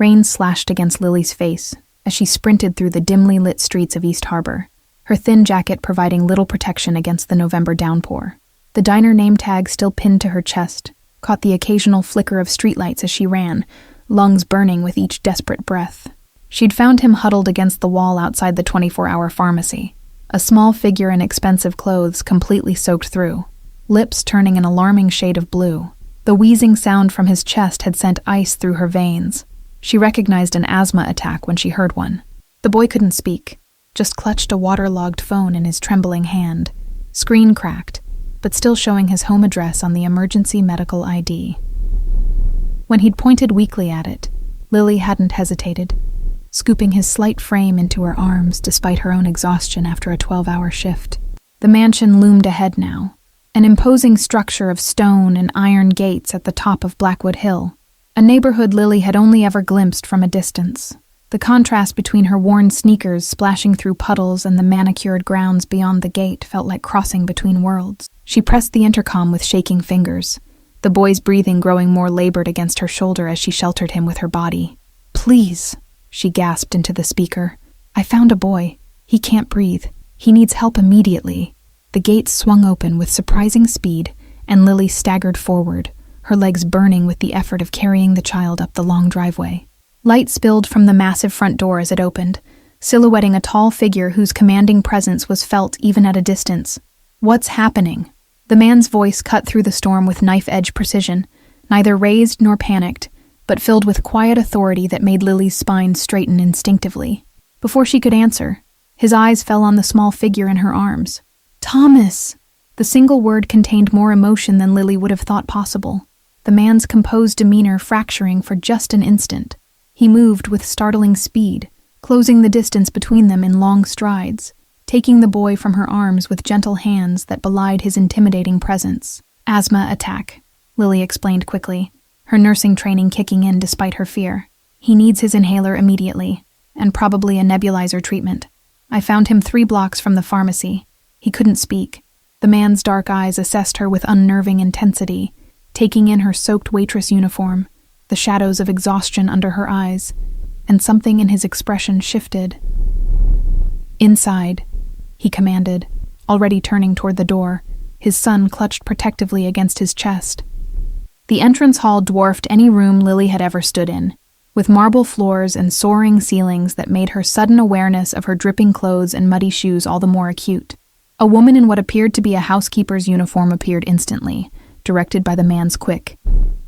Rain slashed against Lily's face as she sprinted through the dimly lit streets of East Harbor, her thin jacket providing little protection against the November downpour. The diner name tag still pinned to her chest caught the occasional flicker of streetlights as she ran, lungs burning with each desperate breath. She'd found him huddled against the wall outside the 24-hour pharmacy, a small figure in expensive clothes completely soaked through, lips turning an alarming shade of blue. The wheezing sound from his chest had sent ice through her veins. She recognized an asthma attack when she heard one. The boy couldn't speak, just clutched a waterlogged phone in his trembling hand, screen cracked, but still showing his home address on the emergency medical ID. When he'd pointed weakly at it, Lily hadn't hesitated, scooping his slight frame into her arms despite her own exhaustion after a 12-hour shift. The mansion loomed ahead now, an imposing structure of stone and iron gates at the top of Blackwood Hill, a neighborhood Lily had only ever glimpsed from a distance. The contrast between her worn sneakers splashing through puddles and the manicured grounds beyond the gate felt like crossing between worlds. She pressed the intercom with shaking fingers, the boy's breathing growing more labored against her shoulder as she sheltered him with her body. "Please," she gasped into the speaker. "I found a boy. He can't breathe. He needs help immediately." The gates swung open with surprising speed, and Lily staggered forward, her legs burning with the effort of carrying the child up the long driveway. Light spilled from the massive front door as it opened, silhouetting a tall figure whose commanding presence was felt even at a distance. "What's happening?" The man's voice cut through the storm with knife-edge precision, neither raised nor panicked, but filled with quiet authority that made Lily's spine straighten instinctively. Before she could answer, his eyes fell on the small figure in her arms. "Thomas!" The single word contained more emotion than Lily would have thought possible, the man's composed demeanor fracturing for just an instant. He moved with startling speed, closing the distance between them in long strides, taking the boy from her arms with gentle hands that belied his intimidating presence. "Asthma attack," Lily explained quickly, her nursing training kicking in despite her fear. "He needs his inhaler immediately, and probably a nebulizer treatment. I found him 3 blocks from the pharmacy." He couldn't speak. The man's dark eyes assessed her with unnerving intensity, taking in her soaked waitress uniform, the shadows of exhaustion under her eyes, and something in his expression shifted. "Inside," he commanded, already turning toward the door, his son clutched protectively against his chest. The entrance hall dwarfed any room Lily had ever stood in, with marble floors and soaring ceilings that made her sudden awareness of her dripping clothes and muddy shoes all the more acute. A woman in what appeared to be a housekeeper's uniform appeared instantly, directed by the man's quick,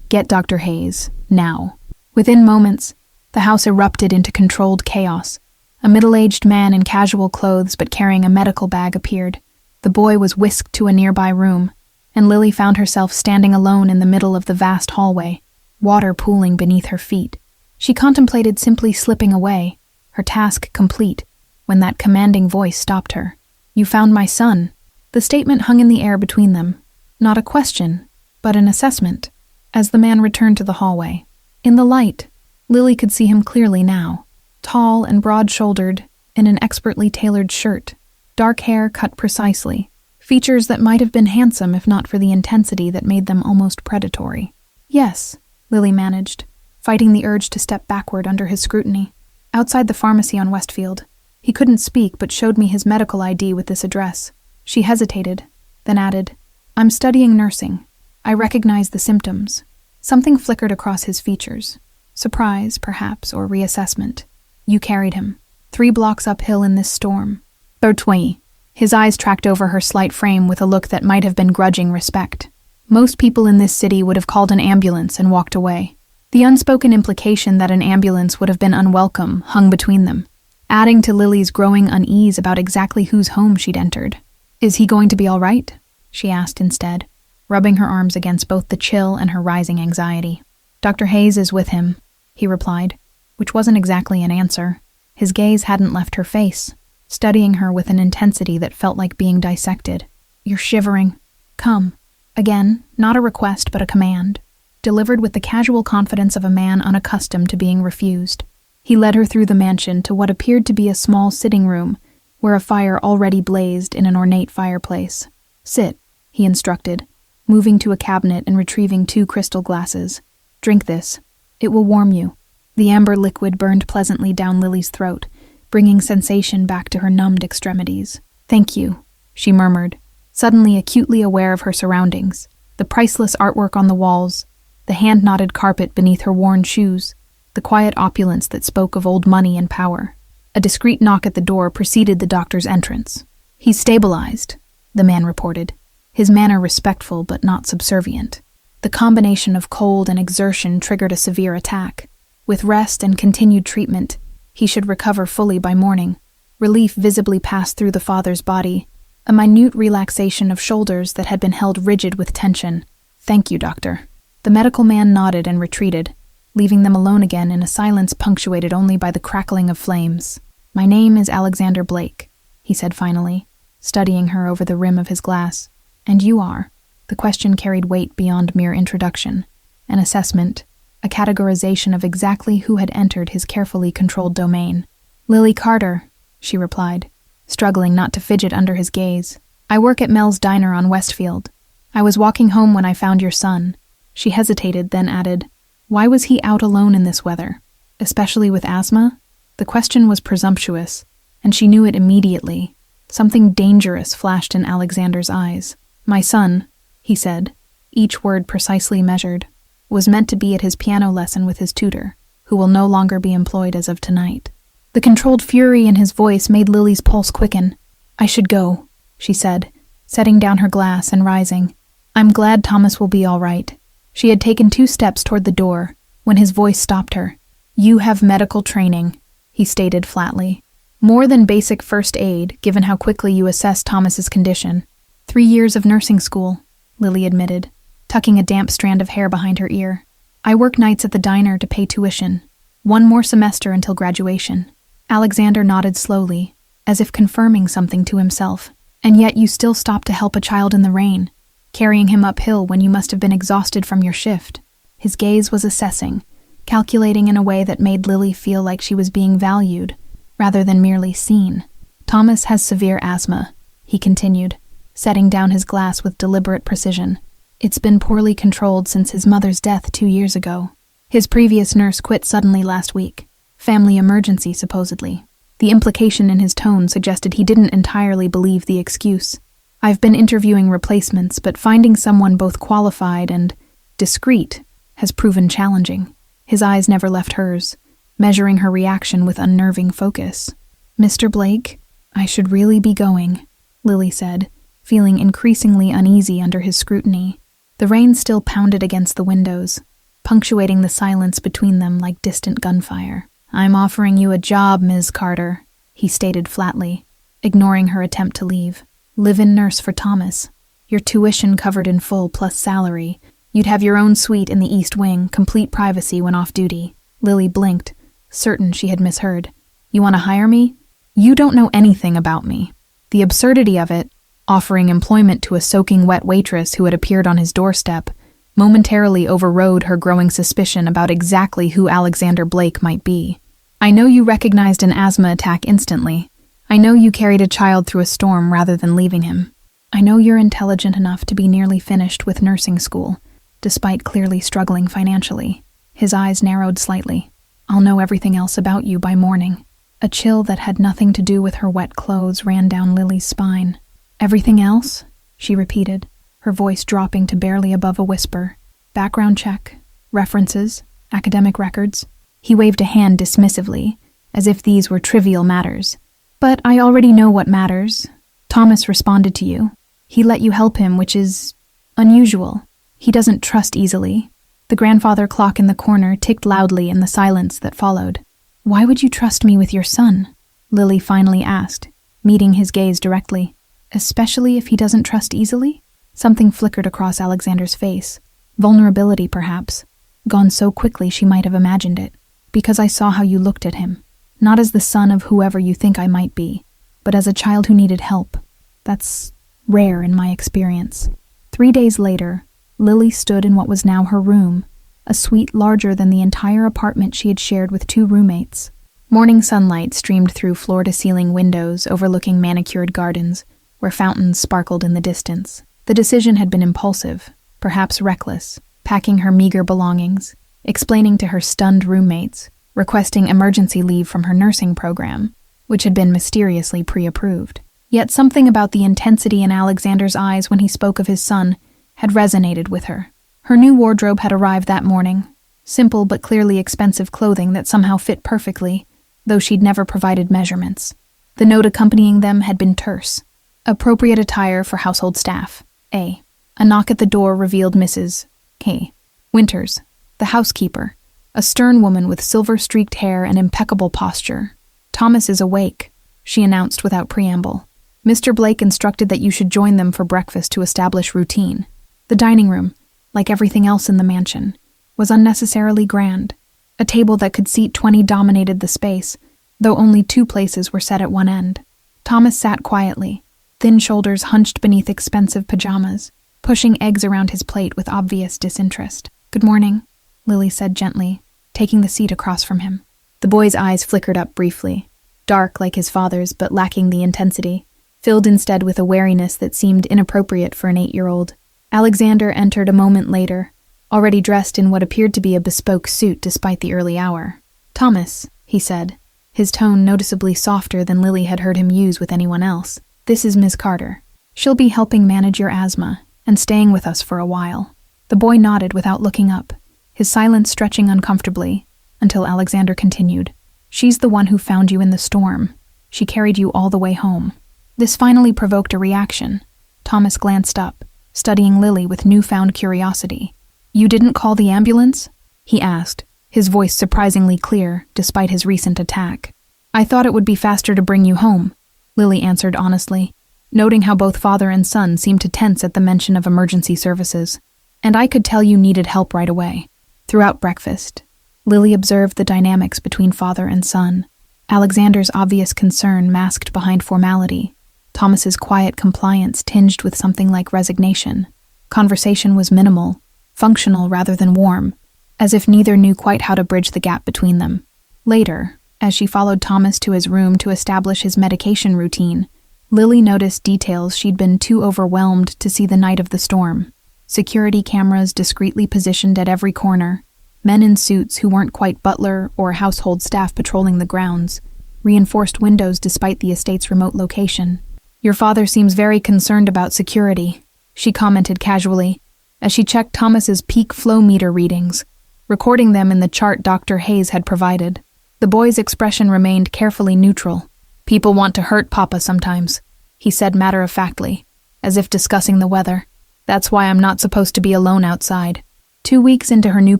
"Get Dr. Hayes, now." Within moments, the house erupted into controlled chaos. A middle-aged man in casual clothes but carrying a medical bag appeared. The boy was whisked to a nearby room, and Lily found herself standing alone in the middle of the vast hallway, water pooling beneath her feet. She contemplated simply slipping away, her task complete, when that commanding voice stopped her. "You found my son." The statement hung in the air between them, not a question, but an assessment, as the man returned to the hallway. In the light, Lily could see him clearly now, tall and broad-shouldered, in an expertly tailored shirt, dark hair cut precisely, features that might have been handsome if not for the intensity that made them almost predatory. "Yes," Lily managed, fighting the urge to step backward under his scrutiny. "Outside the pharmacy on Westfield. He couldn't speak but showed me his medical ID with this address." She hesitated, then added, "I'm studying nursing. I recognize the symptoms." Something flickered across his features. Surprise, perhaps, or reassessment. "You carried him 3 blocks uphill in this storm." Bertway. His eyes tracked over her slight frame with a look that might have been grudging respect. Most people in this city would have called an ambulance and walked away. The unspoken implication that an ambulance would have been unwelcome hung between them, adding to Lily's growing unease about exactly whose home she'd entered. "Is he going to be all right?" she asked instead, rubbing her arms against both the chill and her rising anxiety. "Dr. Hayes is with him," he replied, which wasn't exactly an answer. His gaze hadn't left her face, studying her with an intensity that felt like being dissected. "You're shivering. Come." Again, not a request but a command, delivered with the casual confidence of a man unaccustomed to being refused. He led her through the mansion to what appeared to be a small sitting room, where a fire already blazed in an ornate fireplace. "Sit," he instructed, moving to a cabinet and retrieving 2 crystal glasses. "Drink this. It will warm you." The amber liquid burned pleasantly down Lily's throat, bringing sensation back to her numbed extremities. "Thank you," she murmured, suddenly acutely aware of her surroundings. The priceless artwork on the walls, the hand-knotted carpet beneath her worn shoes, the quiet opulence that spoke of old money and power. A discreet knock at the door preceded the doctor's entrance. "He's stabilized," the man reported, his manner respectful but not subservient. The combination of cold and exertion triggered a severe attack. With rest and continued treatment, he should recover fully by morning. Relief visibly passed through the father's body, a minute relaxation of shoulders that had been held rigid with tension. "Thank you, doctor." The medical man nodded and retreated, leaving them alone again in a silence punctuated only by the crackling of flames. "My name is Alexander Blake," he said finally, studying her over the rim of his glass. "And you are?" The question carried weight beyond mere introduction, an assessment, a categorization of exactly who had entered his carefully controlled domain. "Lily Carter," she replied, struggling not to fidget under his gaze. "I work at Mel's Diner on Westfield. I was walking home when I found your son." She hesitated, then added, "Why was he out alone in this weather? Especially with asthma?" The question was presumptuous, and she knew it immediately. Something dangerous flashed in Alexander's eyes. "My son," he said, each word precisely measured, "was meant to be at his piano lesson with his tutor, who will no longer be employed as of tonight." The controlled fury in his voice made Lily's pulse quicken. "I should go," she said, setting down her glass and rising. "I'm glad Thomas will be all right." She had taken 2 steps toward the door when his voice stopped her. "You have medical training," he stated flatly. "More than basic first aid, given how quickly you assessed Thomas's condition." 3 years of nursing school, Lily admitted, tucking a damp strand of hair behind her ear. "I work nights at the diner to pay tuition. 1 more semester until graduation." Alexander nodded slowly, as if confirming something to himself. "And yet you still stopped to help a child in the rain, carrying him uphill when you must have been exhausted from your shift." His gaze was assessing, calculating in a way that made Lily feel like she was being valued, rather than merely seen. "Thomas has severe asthma," he continued, setting down his glass with deliberate precision. "It's been poorly controlled since his mother's death 2 years ago. His previous nurse quit suddenly last week. Family emergency, supposedly." The implication in his tone suggested he didn't entirely believe the excuse. "I've been interviewing replacements, but finding someone both qualified and discreet has proven challenging." His eyes never left hers, measuring her reaction with unnerving focus. "Mr. Blake, I should really be going," Lily said, feeling increasingly uneasy under his scrutiny. The rain still pounded against the windows, punctuating the silence between them like distant gunfire. "I'm offering you a job, Ms. Carter," he stated flatly, ignoring her attempt to leave. "Live-in nurse for Thomas. Your tuition covered in full plus salary. You'd have your own suite in the East Wing, complete privacy when off duty." Lily blinked, certain she had misheard. "You want to hire me? You don't know anything about me." The absurdity of it, offering employment to a soaking wet waitress who had appeared on his doorstep, momentarily overrode her growing suspicion about exactly who Alexander Blake might be. "I know you recognized an asthma attack instantly. I know you carried a child through a storm rather than leaving him. I know you're intelligent enough to be nearly finished with nursing school, despite clearly struggling financially." His eyes narrowed slightly. "I'll know everything else about you by morning." A chill that had nothing to do with her wet clothes ran down Lily's spine. "Everything else?" she repeated, her voice dropping to barely above a whisper. "Background check, references, academic records." He waved a hand dismissively, as if these were trivial matters. "But I already know what matters. Thomas responded to you. He let you help him, which is unusual. He doesn't trust easily." The grandfather clock in the corner ticked loudly in the silence that followed. "Why would you trust me with your son?" Lily finally asked, meeting his gaze directly. "Especially if he doesn't trust easily?" Something flickered across Alexander's face. Vulnerability, perhaps, gone so quickly she might have imagined it. "Because I saw how you looked at him. Not as the son of whoever you think I might be, but as a child who needed help. That's rare in my experience." 3 days later, Lily stood in what was now her room, a suite larger than the entire apartment she had shared with 2 roommates. Morning sunlight streamed through floor-to-ceiling windows overlooking manicured gardens, where fountains sparkled in the distance. The decision had been impulsive, perhaps reckless, packing her meager belongings, explaining to her stunned roommates, requesting emergency leave from her nursing program, which had been mysteriously pre-approved. Yet something about the intensity in Alexander's eyes when he spoke of his son had resonated with her. Her new wardrobe had arrived that morning, simple but clearly expensive clothing that somehow fit perfectly, though she'd never provided measurements. The note accompanying them had been terse. Appropriate attire for household staff. A knock at the door revealed Mrs. K. Winters, the housekeeper, a stern woman with silver-streaked hair and impeccable posture. "Thomas is awake," she announced without preamble. "Mr. Blake instructed that you should join them for breakfast to establish routine." The dining room, like everything else in the mansion, was unnecessarily grand. A table that could seat 20 dominated the space, though only 2 places were set at one end. Thomas sat quietly, thin shoulders hunched beneath expensive pajamas, pushing eggs around his plate with obvious disinterest. "Good morning," Lily said gently, taking the seat across from him. The boy's eyes flickered up briefly, dark like his father's but lacking the intensity, filled instead with a wariness that seemed inappropriate for an 8-year-old. Alexander entered a moment later, already dressed in what appeared to be a bespoke suit despite the early hour. "Thomas," he said, his tone noticeably softer than Lily had heard him use with anyone else. "This is Miss Carter. She'll be helping manage your asthma and staying with us for a while." The boy nodded without looking up, his silence stretching uncomfortably, until Alexander continued. "She's the one who found you in the storm. She carried you all the way home." This finally provoked a reaction. Thomas glanced up, studying Lily with newfound curiosity. "You didn't call the ambulance?" he asked, his voice surprisingly clear despite his recent attack. "I thought it would be faster to bring you home," Lily answered honestly, noting how both father and son seemed to tense at the mention of emergency services. "And I could tell you needed help right away." Throughout breakfast, Lily observed the dynamics between father and son. Alexander's obvious concern masked behind formality, Thomas's quiet compliance tinged with something like resignation. Conversation was minimal, functional rather than warm, as if neither knew quite how to bridge the gap between them. Later, as she followed Thomas to his room to establish his medication routine, Lily noticed details she'd been too overwhelmed to see the night of the storm. Security cameras discreetly positioned at every corner, men in suits who weren't quite butler or household staff patrolling the grounds, reinforced windows despite the estate's remote location. "Your father seems very concerned about security," she commented casually, as she checked Thomas's peak flow meter readings, recording them in the chart Dr. Hayes had provided. The boy's expression remained carefully neutral. "People want to hurt Papa sometimes," he said matter-of-factly, as if discussing the weather. "That's why I'm not supposed to be alone outside." 2 weeks into her new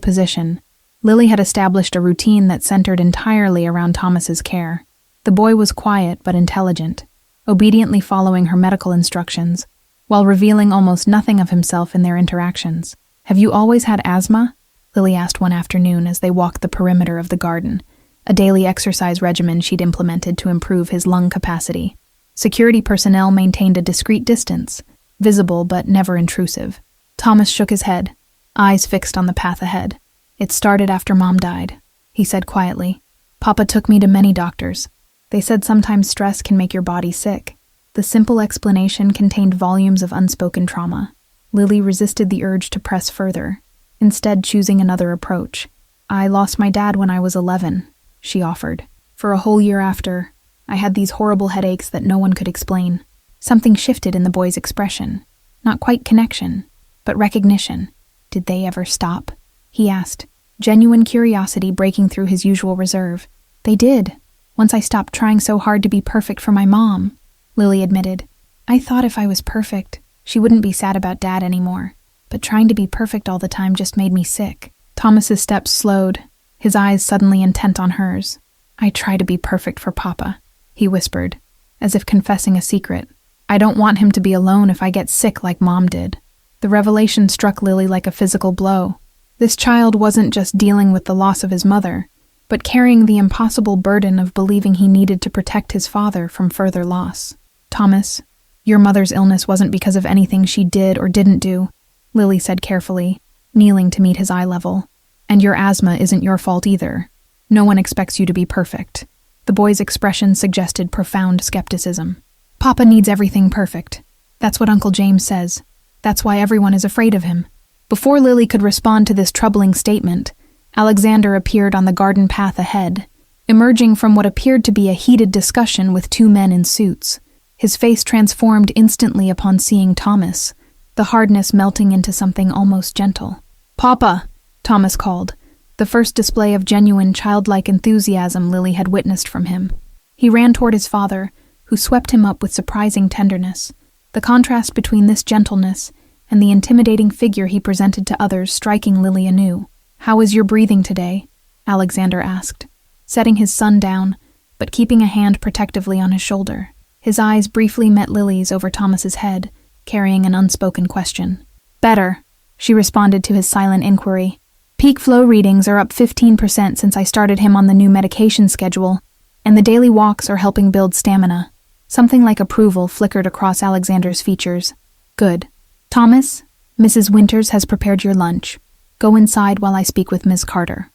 position, Lily had established a routine that centered entirely around Thomas's care. The boy was quiet but intelligent, obediently following her medical instructions, while revealing almost nothing of himself in their interactions. "Have you always had asthma?" Lily asked one afternoon as they walked the perimeter of the garden, a daily exercise regimen she'd implemented to improve his lung capacity. Security personnel maintained a discreet distance, visible but never intrusive. Thomas shook his head, eyes fixed on the path ahead. "It started after Mom died," he said quietly. "Papa took me to many doctors. They said sometimes stress can make your body sick." The simple explanation contained volumes of unspoken trauma. Lily resisted the urge to press further, instead choosing another approach. "I lost my dad when I was 11, she offered. "For a whole year after, I had these horrible headaches that no one could explain." Something shifted in the boy's expression. Not quite connection, but recognition. "Did they ever stop?" he asked, genuine curiosity breaking through his usual reserve. "They did. Once I stopped trying so hard to be perfect for my mom," Lily admitted. "I thought if I was perfect, she wouldn't be sad about Dad anymore. But trying to be perfect all the time just made me sick." Thomas's steps slowed, his eyes suddenly intent on hers. "I try to be perfect for Papa," he whispered, as if confessing a secret. "I don't want him to be alone if I get sick like Mom did." The revelation struck Lily like a physical blow. This child wasn't just dealing with the loss of his mother, but carrying the impossible burden of believing he needed to protect his father from further loss. "Thomas, your mother's illness wasn't because of anything she did or didn't do," Lily said carefully, kneeling to meet his eye level. "And your asthma isn't your fault either. No one expects you to be perfect." The boy's expression suggested profound skepticism. "Papa needs everything perfect. That's what Uncle James says. That's why everyone is afraid of him." Before Lily could respond to this troubling statement, Alexander appeared on the garden path ahead, emerging from what appeared to be a heated discussion with two men in suits. His face transformed instantly upon seeing Thomas, the hardness melting into something almost gentle. "Papa," Thomas called, the first display of genuine childlike enthusiasm Lily had witnessed from him. He ran toward his father, who swept him up with surprising tenderness. The contrast between this gentleness and the intimidating figure he presented to others striking Lily anew. "How is your breathing today?" Alexander asked, setting his son down, but keeping a hand protectively on his shoulder. His eyes briefly met Lily's over Thomas's head, carrying an unspoken question. "Better," she responded to his silent inquiry. "Peak flow readings are up 15% since I started him on the new medication schedule, and the daily walks are helping build stamina." Something like approval flickered across Alexander's features. "Good. Thomas, Mrs. Winters has prepared your lunch. Go inside while I speak with Ms. Carter."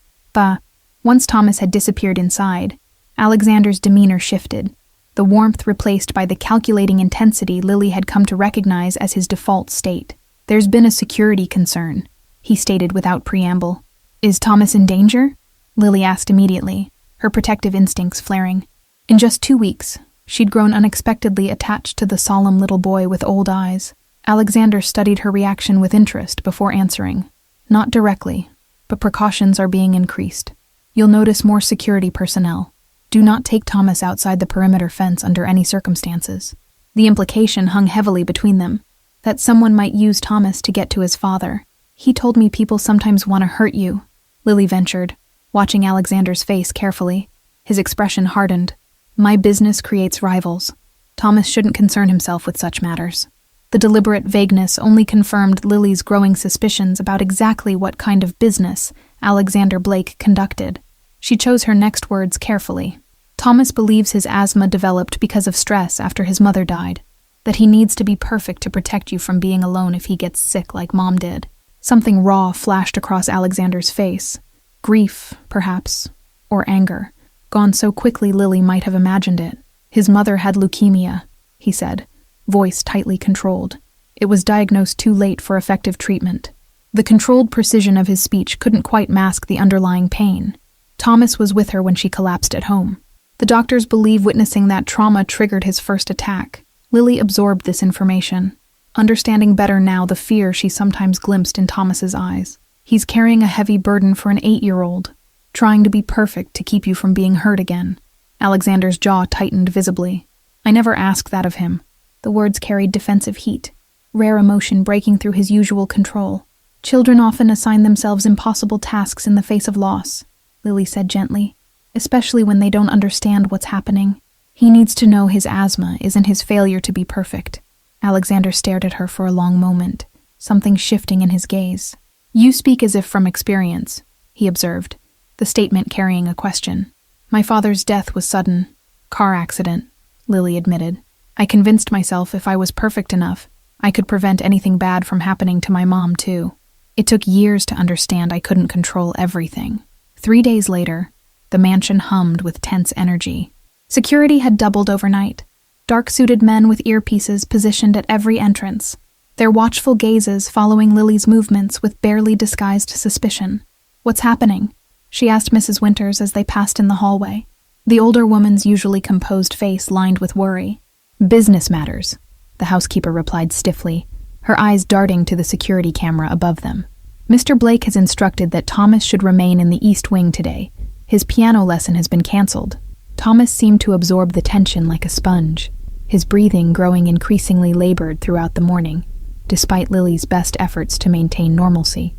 Once Thomas had disappeared inside, Alexander's demeanor shifted, the warmth replaced by the calculating intensity Lily had come to recognize as his default state. "There's been a security concern," he stated without preamble. "Is Thomas in danger?" Lily asked immediately, her protective instincts flaring. In just 2 weeks, she'd grown unexpectedly attached to the solemn little boy with old eyes. Alexander studied her reaction with interest before answering. "Not directly, but precautions are being increased. You'll notice more security personnel. Do not take Thomas outside the perimeter fence under any circumstances." The implication hung heavily between them, that someone might use Thomas to get to his father. "He told me people sometimes want to hurt you," Lily ventured, watching Alexander's face carefully. His expression hardened. "My business creates rivals. Thomas shouldn't concern himself with such matters." The deliberate vagueness only confirmed Lily's growing suspicions about exactly what kind of business Alexander Blake conducted. She chose her next words carefully. "Thomas believes his asthma developed because of stress after his mother died, that he needs to be perfect to protect you from being alone if he gets sick like Mom did." Something raw flashed across Alexander's face. Grief, perhaps, or anger, gone so quickly Lily might have imagined it. "His mother had leukemia," he said, voice tightly controlled. "It was diagnosed too late for effective treatment." The controlled precision of his speech couldn't quite mask the underlying pain. Thomas was with her when she collapsed at home. The doctors believe witnessing that trauma triggered his first attack. Lily absorbed this information, understanding better now the fear she sometimes glimpsed in Thomas's eyes. "He's carrying a heavy burden for an 8-year-old, trying to be perfect to keep you from being hurt again." Alexander's jaw tightened visibly. "I never asked that of him." The words carried defensive heat, rare emotion breaking through his usual control. "Children often assign themselves impossible tasks in the face of loss," Lily said gently, "especially when they don't understand what's happening. He needs to know his asthma isn't his failure to be perfect." Alexander stared at her for a long moment, something shifting in his gaze. "You speak as if from experience," he observed, the statement carrying a question. "My father's death was sudden. Car accident," Lily admitted. "I convinced myself if I was perfect enough, I could prevent anything bad from happening to my mom, too. It took years to understand I couldn't control everything." 3 days later, the mansion hummed with tense energy. Security had doubled overnight. Dark-suited men with earpieces positioned at every entrance, their watchful gazes following Lily's movements with barely disguised suspicion. "What's happening?" she asked Mrs. Winters as they passed in the hallway. The older woman's usually composed face lined with worry. "Business matters," the housekeeper replied stiffly, her eyes darting to the security camera above them. "Mr. Blake has instructed that Thomas should remain in the East Wing today. His piano lesson has been canceled." Thomas seemed to absorb the tension like a sponge, his breathing growing increasingly labored throughout the morning, despite Lily's best efforts to maintain normalcy.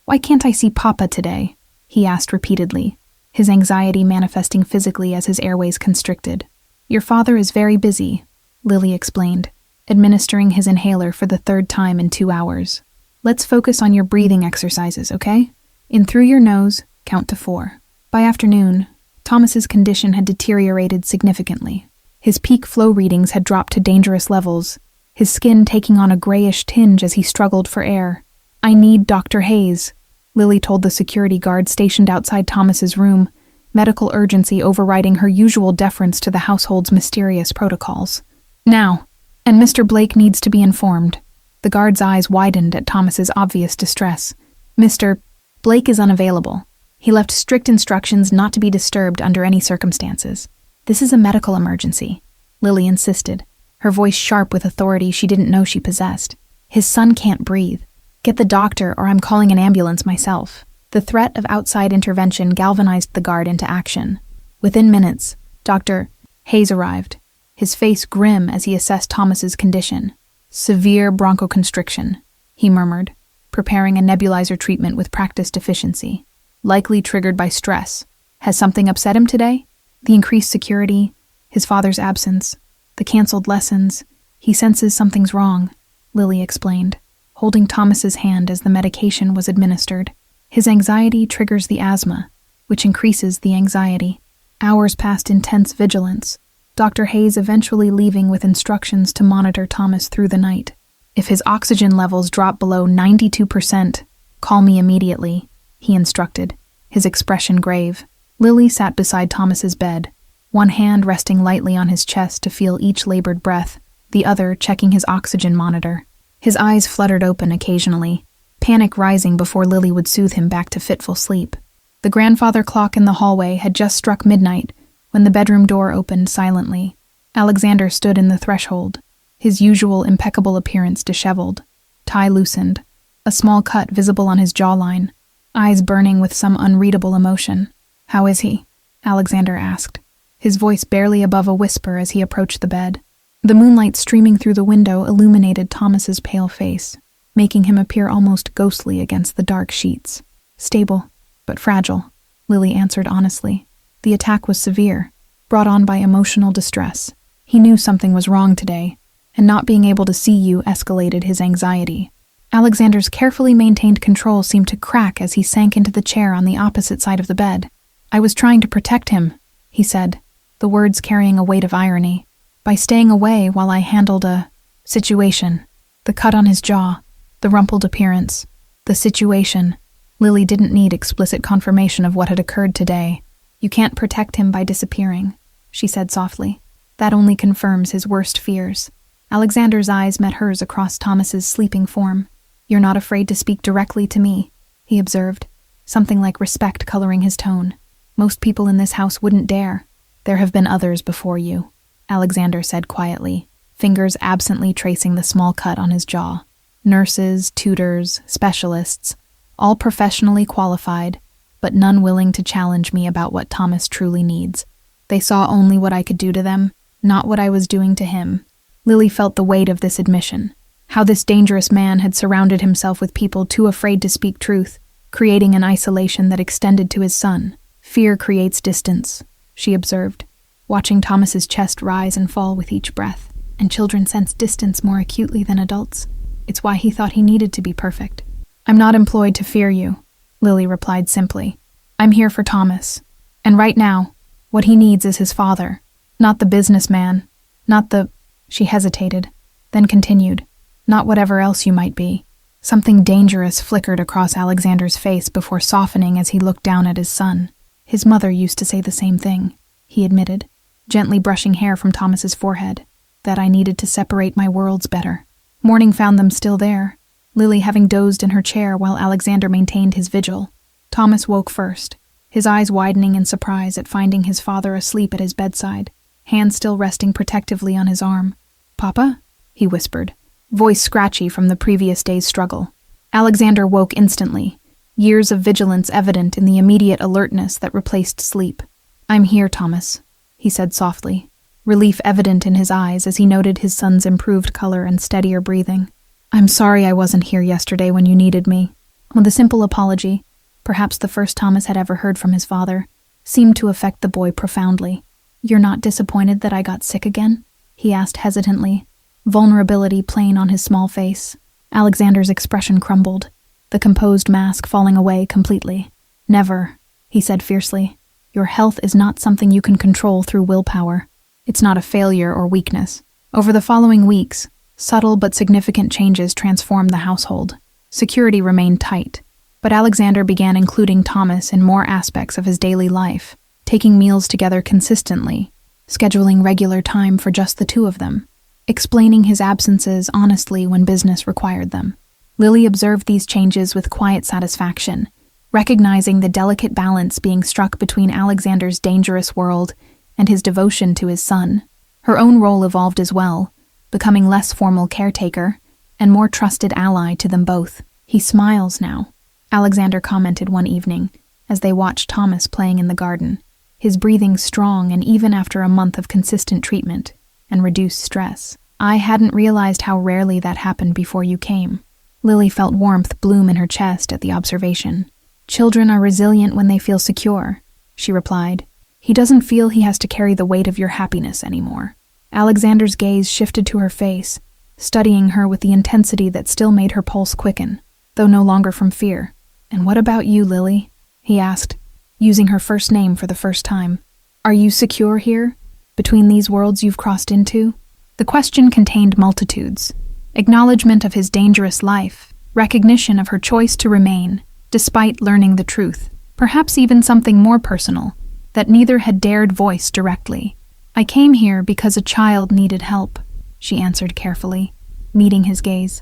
"Why can't I see Papa today?" he asked repeatedly, his anxiety manifesting physically as his airways constricted. "Your father is very busy," Lily explained, administering his inhaler for the 3rd time in 2 hours. "Let's focus on your breathing exercises, okay? In through your nose, count to 4. By afternoon, Thomas's condition had deteriorated significantly. His peak flow readings had dropped to dangerous levels, his skin taking on a grayish tinge as he struggled for air. "I need Dr. Hayes," Lily told the security guard stationed outside Thomas's room, medical urgency overriding her usual deference to the household's mysterious protocols. "Now, and Mr. Blake needs to be informed." The guard's eyes widened at Thomas's obvious distress. "Mr. Blake is unavailable," He left strict instructions not to be disturbed under any circumstances. "This is a medical emergency," Lily insisted, her voice sharp with authority she didn't know she possessed. "His son can't breathe. Get the doctor or I'm calling an ambulance myself." The threat of outside intervention galvanized the guard into action. Within minutes, Dr. Hayes arrived, his face grim as he assessed Thomas's condition. "Severe bronchoconstriction," he murmured, preparing a nebulizer treatment with practiced efficiency. "Likely triggered by stress. Has something upset him today? The increased security, his father's absence, the canceled lessons. He senses something's wrong," Lily explained, holding Thomas's hand as the medication was administered. "His anxiety triggers the asthma, which increases the anxiety." Hours passed intense vigilance, Dr. Hayes eventually leaving with instructions to monitor Thomas through the night. "If his oxygen levels drop below 92%, call me immediately," he instructed, his expression grave. Lily sat beside Thomas's bed, one hand resting lightly on his chest to feel each labored breath, the other checking his oxygen monitor. His eyes fluttered open occasionally, panic rising before Lily would soothe him back to fitful sleep. The grandfather clock in the hallway had just struck midnight when the bedroom door opened silently. Alexander stood in the threshold, his usual impeccable appearance disheveled, tie loosened, a small cut visible on his jawline, eyes burning with some unreadable emotion. "How is he?" Alexander asked, his voice barely above a whisper as he approached the bed. The moonlight streaming through the window illuminated Thomas's pale face, making him appear almost ghostly against the dark sheets. "Stable, but fragile," Lily answered honestly. The attack was severe, brought on by emotional distress. He knew something was wrong today, and not being able to see you escalated his anxiety. Alexander's carefully maintained control seemed to crack as he sank into the chair on the opposite side of the bed. "I was trying to protect him," he said, the words carrying a weight of irony, "by staying away while I handled a situation." The cut on his jaw, the rumpled appearance, the situation. Lily didn't need explicit confirmation of what had occurred today. "You can't protect him by disappearing," she said softly. "That only confirms his worst fears." Alexander's eyes met hers across Thomas's sleeping form. "You're not afraid to speak directly to me," he observed, something like respect coloring his tone. "Most people in this house wouldn't dare." "There have been others before you," Alexander said quietly, fingers absently tracing the small cut on his jaw. "Nurses, tutors, specialists, all professionally qualified, but none willing to challenge me about what Thomas truly needs. They saw only what I could do to them, not what I was doing to him." Lily felt the weight of this admission, how this dangerous man had surrounded himself with people too afraid to speak truth, creating an isolation that extended to his son. "Fear creates distance," she observed, watching Thomas's chest rise and fall with each breath. "And children sense distance more acutely than adults. It's why he thought he needed to be perfect." "I'm not employed to fear you," Lily replied simply. "I'm here for Thomas. And right now, what he needs is his father, not the businessman, not the—" She hesitated, then continued, "not whatever else you might be." Something dangerous flickered across Alexander's face before softening as he looked down at his son. "His mother used to say the same thing," he admitted, gently brushing hair from Thomas's forehead, "that I needed to separate my worlds better." Morning found them still there, Lily having dozed in her chair while Alexander maintained his vigil. Thomas woke first, his eyes widening in surprise at finding his father asleep at his bedside, hand still resting protectively on his arm. "Papa?" he whispered, voice scratchy from the previous day's struggle. Alexander woke instantly, years of vigilance evident in the immediate alertness that replaced sleep. "I'm here, Thomas," he said softly, relief evident in his eyes as he noted his son's improved color and steadier breathing. "I'm sorry I wasn't here yesterday when you needed me." With a simple apology, perhaps the first Thomas had ever heard from his father, seemed to affect the boy profoundly. "You're not disappointed that I got sick again?" he asked hesitantly, vulnerability plain on his small face. Alexander's expression crumbled, the composed mask falling away completely. "Never," he said fiercely. "Your health is not something you can control through willpower. It's not a failure or weakness." Over the following weeks, subtle but significant changes transformed the household. Security remained tight, but Alexander began including Thomas in more aspects of his daily life, taking meals together consistently, scheduling regular time for just the two of them, explaining his absences honestly when business required them. Lily observed these changes with quiet satisfaction, recognizing the delicate balance being struck between Alexander's dangerous world and his devotion to his son. Her own role evolved as well, becoming less formal caretaker and more trusted ally to them both. "He smiles now," Alexander commented one evening as they watched Thomas playing in the garden, his breathing strong and even after a month of consistent treatment and reduced stress. "I hadn't realized how rarely that happened before you came." Lily felt warmth bloom in her chest at the observation. "Children are resilient when they feel secure," she replied. "He doesn't feel he has to carry the weight of your happiness anymore." Alexander's gaze shifted to her face, studying her with the intensity that still made her pulse quicken, though no longer from fear. "And what about you, Lily?" he asked, using her first name for the first time. "Are you secure here, between these worlds you've crossed into?" The question contained multitudes: acknowledgement of his dangerous life, recognition of her choice to remain, despite learning the truth, perhaps even something more personal, that neither had dared voice directly. "I came here because a child needed help," she answered carefully, meeting his gaze.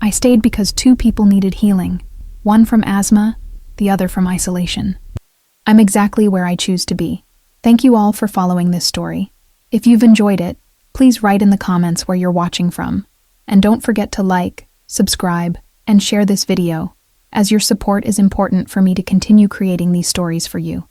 "I stayed because 2 people needed healing, one from asthma, the other from isolation. I'm exactly where I choose to be." Thank you all for following this story. If you've enjoyed it, please write in the comments where you're watching from. And don't forget to like, subscribe, and share this video, as your support is important for me to continue creating these stories for you.